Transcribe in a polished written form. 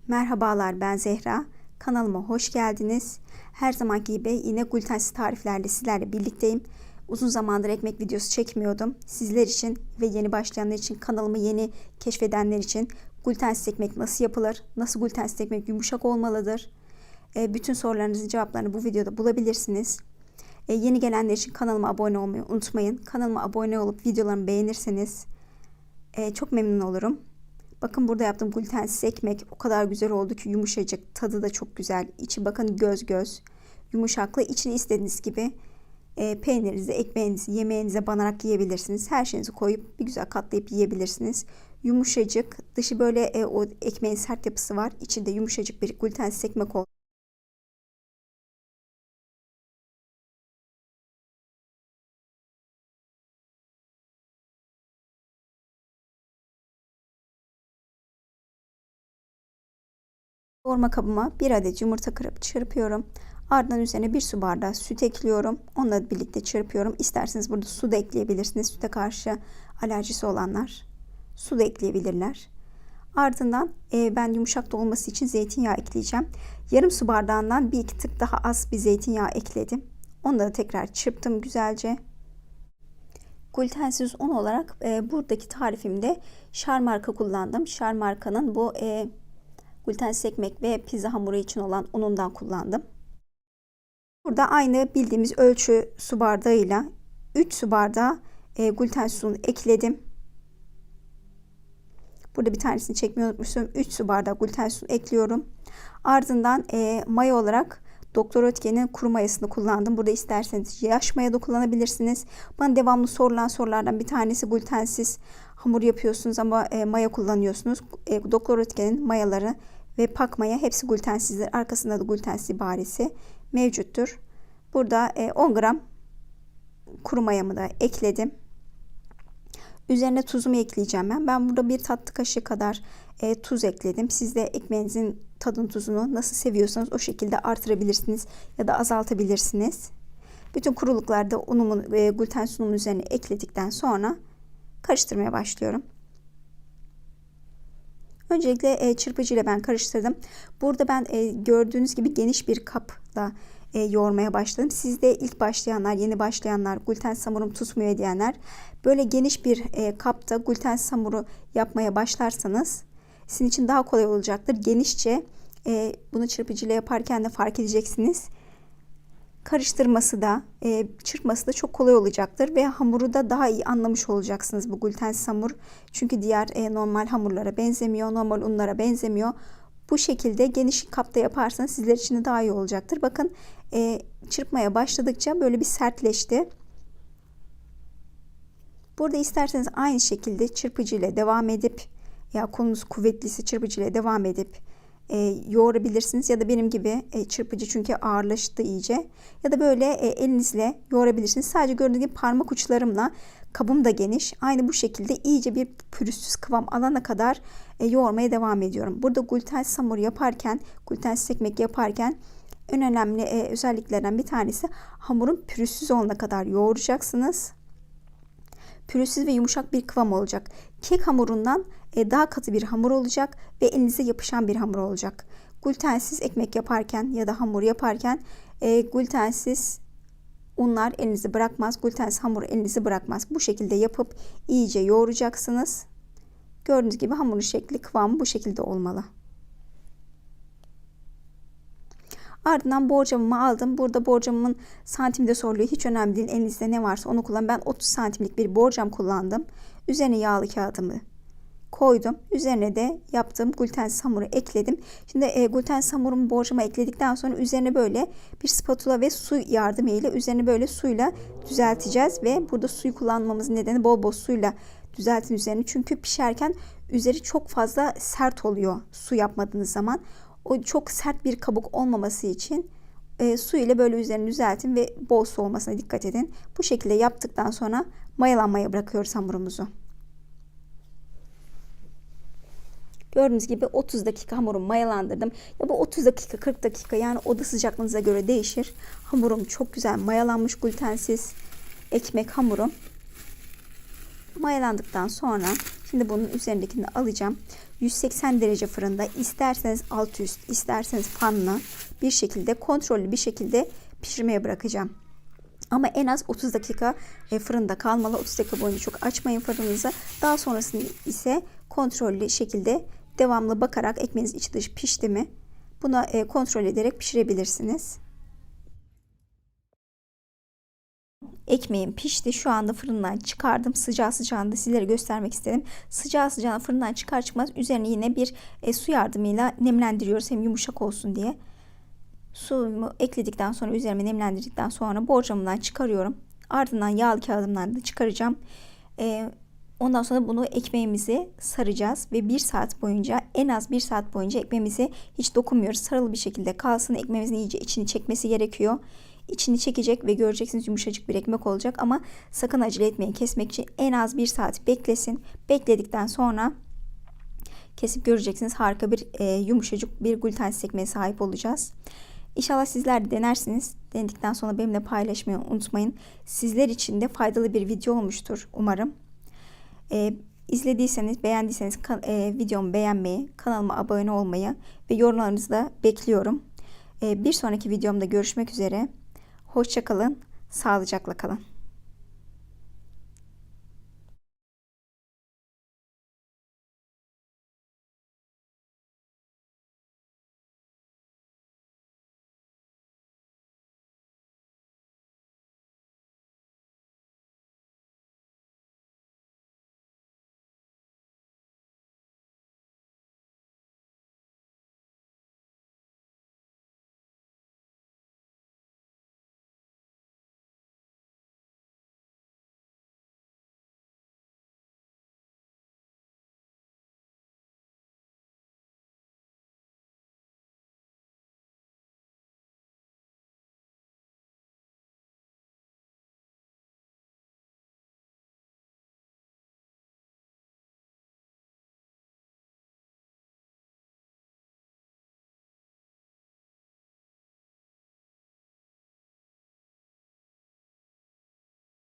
Merhabalar, ben Zehra. Kanalıma hoş geldiniz. Her zamanki gibi yine glutensiz tariflerle sizlerle birlikteyim. Uzun zamandır ekmek videosu çekmiyordum. Sizler için ve yeni başlayanlar için, kanalımı yeni keşfedenler için glutensiz ekmek nasıl yapılır? Nasıl glutensiz ekmek yumuşak olmalıdır? Bütün sorularınızın cevaplarını bu videoda bulabilirsiniz. Yeni gelenler için kanalıma abone olmayı unutmayın. Kanalıma abone olup videolarımı beğenirseniz çok memnun olurum. Bakın burada yaptığım glutensiz ekmek o kadar güzel oldu ki yumuşacık, tadı da çok güzel. İçi bakın göz göz, yumuşaklı. İçini istediğiniz gibi peynirinizi, ekmeğinizi, yemeğinize banarak yiyebilirsiniz. Her şeyinizi koyup bir güzel katlayıp yiyebilirsiniz. Yumuşacık, dışı böyle o ekmeğin sert yapısı var. İçinde yumuşacık bir glutensiz ekmek oldu. Yoğurma kabıma 1 adet yumurta kırıp çırpıyorum. Ardından üzerine 1 su bardağı süt ekliyorum. Onunla birlikte çırpıyorum. İsterseniz burada su da ekleyebilirsiniz. Süte karşı alerjisi olanlar su da ekleyebilirler. Ardından ben yumuşak da olması için zeytinyağı ekleyeceğim. Yarım su bardağından 1-2 tık daha az bir zeytinyağı ekledim. Onu da tekrar çırptım güzelce. Glutensiz un olarak buradaki tarifimde Şar marka kullandım. Şar markanın bu glutensiz ekmek ve pizza hamuru için olan unundan kullandım. Burada aynı bildiğimiz ölçü su bardağıyla 3 su bardağı glutensiz un ekledim. Burada bir tanesini çekmeyi unutmuşum. 3 su bardağı glutensiz un ekliyorum. Ardından maya olarak Doktor Oetker'in kuru mayasını kullandım. Burada isterseniz yaş maya da kullanabilirsiniz. Bana devamlı sorulan sorulardan bir tanesi glutensiz hamur yapıyorsunuz ama maya kullanıyorsunuz. Doktor Oetker'in mayaları ve pak maya hepsi glutensizdir. Arkasında da glutensiz ibaresi mevcuttur. Burada 10 gram kuru mayamı da ekledim. Üzerine tuzumu ekleyeceğim ben. Ben burada 1 tatlı kaşığı kadar tuz ekledim. Siz de ekmeğinizin tadın tuzunu nasıl seviyorsanız o şekilde artırabilirsiniz ya da azaltabilirsiniz. Bütün kuruluklarda unumun glutensiz unumun üzerine ekledikten sonra karıştırmaya başlıyorum. Öncelikle çırpıcı ile ben karıştırdım. Burada ben gördüğünüz gibi geniş bir kapla yoğurmaya başladım. Siz de ilk başlayanlar, yeni başlayanlar, glutensiz hamurum tutmuyor diyenler böyle geniş bir kapta glutensiz hamuru yapmaya başlarsanız sizin için daha kolay olacaktır. Genişçe bunu çırpıcıyla yaparken de fark edeceksiniz. Karıştırması da çırpması da çok kolay olacaktır ve hamuru da daha iyi anlamış olacaksınız bu glutensiz hamur. Çünkü diğer normal hamurlara benzemiyor, normal unlara benzemiyor. Bu şekilde geniş kapta yaparsanız sizler için de daha iyi olacaktır. Bakın çırpmaya başladıkça böyle bir sertleşti. Burada isterseniz aynı şekilde çırpıcı ile devam edip ya kolunuz kuvvetliyse çırpıcı ile devam edip yoğurabilirsiniz ya da benim gibi çırpıcı çünkü ağırlaştı iyice ya da böyle elinizle yoğurabilirsiniz. Sadece gördüğünüz gibi parmak uçlarımla, kabım da geniş, aynı bu şekilde iyice bir pürüzsüz kıvam alana kadar yoğurmaya devam ediyorum. Burada glutensiz hamur yaparken, glutensiz ekmek yaparken en önemli özelliklerden bir tanesi hamurun pürüzsüz olana kadar yoğuracaksınız. Pürüzsüz ve yumuşak bir kıvam olacak. Kek hamurundan daha katı bir hamur olacak ve elinize yapışan bir hamur olacak. Glutensiz ekmek yaparken ya da hamur yaparken glutensiz unlar elinizi bırakmaz. Glutensiz hamur elinizi bırakmaz. Bu şekilde yapıp iyice yoğuracaksınız. Gördüğünüz gibi hamurun şekli, kıvamı bu şekilde olmalı. Ardından borcamımı aldım. Burada borcamımın santimde soruluyor. Hiç önemli değil. Elinizde ne varsa onu kullanın. Ben 30 santimlik bir borcam kullandım. Üzerine yağlı kağıdımı koydum. Üzerine de yaptığım glutensiz hamuru ekledim. Şimdi glutensiz hamurumu borcama ekledikten sonra üzerine böyle bir spatula ve su yardımıyla üzerine böyle suyla düzelteceğiz. Ve burada suyu kullanmamızın nedeni bol bol suyla düzeltin üzerini. Çünkü pişerken üzeri çok fazla sert oluyor su yapmadığınız zaman. O çok sert bir kabuk olmaması için su ile böyle üzerini düzeltin ve bol su olmasına dikkat edin. Bu şekilde yaptıktan sonra mayalanmaya bırakıyoruz hamurumuzu. Gördüğünüz gibi 30 dakika hamurumu mayalandırdım. Ya bu 30 dakika 40 dakika yani oda sıcaklığınıza göre değişir. Hamurum çok güzel mayalanmış, glutensiz ekmek hamurum. Mayalandıktan sonra Şimdi bunun üzerindekini alacağım. 180 derece fırında, isterseniz alt üst, isterseniz fanlı bir şekilde, kontrollü bir şekilde pişirmeye bırakacağım. Ama en az 30 dakika fırında kalmalı. 30 dakika boyunca çok açmayın fırınınızı. Daha sonrasında ise kontrollü şekilde devamlı bakarak ekmeğiniz içi dışı pişti mi, buna kontrol ederek pişirebilirsiniz. Ekmeğim pişti. Şu anda fırından çıkardım. Sıcağı sıcağında sizlere göstermek istedim. Sıcağı sıcağına fırından çıkar çıkmaz üzerine yine bir su yardımıyla nemlendiriyoruz. Hem yumuşak olsun diye. Suyumu ekledikten sonra, üzerine nemlendirdikten sonra borcamdan çıkarıyorum. Ardından yağlı kağıdımdan da çıkaracağım. Ondan sonra bunu ekmeğimizi saracağız ve 1 saat boyunca, en az 1 saat boyunca ekmeğimizi hiç dokunmuyoruz. Sarılı bir şekilde kalsın. Ekmeğimizin iyice içini çekmesi gerekiyor. İçini çekecek ve göreceksiniz yumuşacık bir ekmek olacak, ama sakın acele etmeyin. Kesmek için en az 1 saat beklesin. Bekledikten sonra kesip göreceksiniz, harika bir yumuşacık bir glutensiz ekmeğe sahip olacağız. İnşallah sizler de denersiniz. Denedikten sonra benimle paylaşmayı unutmayın. Sizler için de faydalı bir video olmuştur umarım. İzlediyseniz, beğendiyseniz videomu beğenmeyi, kanalıma abone olmayı ve yorumlarınızı da bekliyorum. Bir sonraki videomda görüşmek üzere. Hoşça kalın, sağlıcakla kalın.